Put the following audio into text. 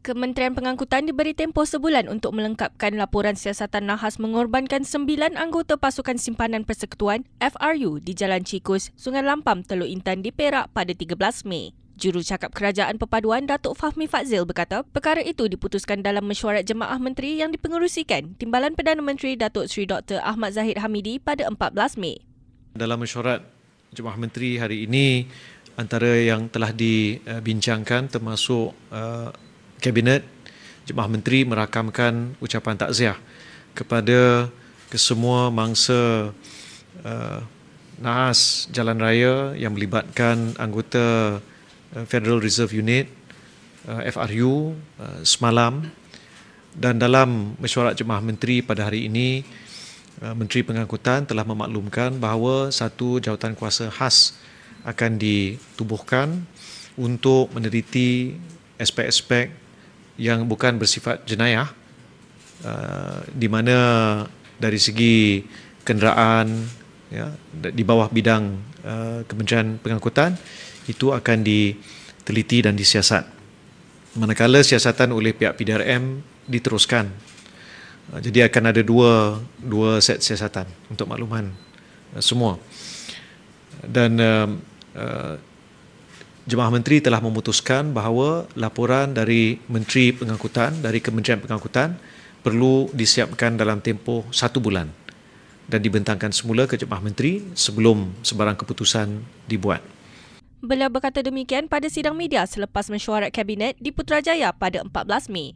Kementerian Pengangkutan diberi tempoh sebulan untuk melengkapkan laporan siasatan nahas mengorbankan 9 anggota pasukan simpanan persekutuan FRU di Jalan Cikus, Sungai Lampam, Teluk Intan di Perak pada 13 Mei. Jurucakap Kerajaan Perpaduan Datuk Fahmi Fadzil berkata, perkara itu diputuskan dalam mesyuarat Jemaah Menteri yang dipengerusikan Timbalan Perdana Menteri Datuk Seri Dr. Ahmad Zahid Hamidi pada 14 Mei. Dalam mesyuarat Jemaah Menteri hari ini, antara yang telah dibincangkan termasuk Kabinet, Jemaah Menteri merakamkan ucapan takziah kepada kesemua mangsa nahas jalan raya yang melibatkan anggota Federal Reserve Unit FRU semalam, dan dalam mesyuarat Jemaah Menteri pada hari ini, Menteri Pengangkutan telah memaklumkan bahawa satu jawatan kuasa khas akan ditubuhkan untuk meneliti aspek-aspek yang bukan bersifat jenayah, di mana dari segi kenderaan di bawah bidang Kementerian Pengangkutan itu akan diteliti dan disiasat, manakala siasatan oleh pihak PDRM diteruskan. Jadi akan ada dua set siasatan untuk makluman semua. Dan Jemaah Menteri telah memutuskan bahawa laporan dari Menteri Pengangkutan, dari Kementerian Pengangkutan perlu disiapkan dalam tempoh 1 bulan dan dibentangkan semula ke Jemaah Menteri sebelum sebarang keputusan dibuat. Beliau berkata demikian pada sidang media selepas mesyuarat Kabinet di Putrajaya pada 14 Mei.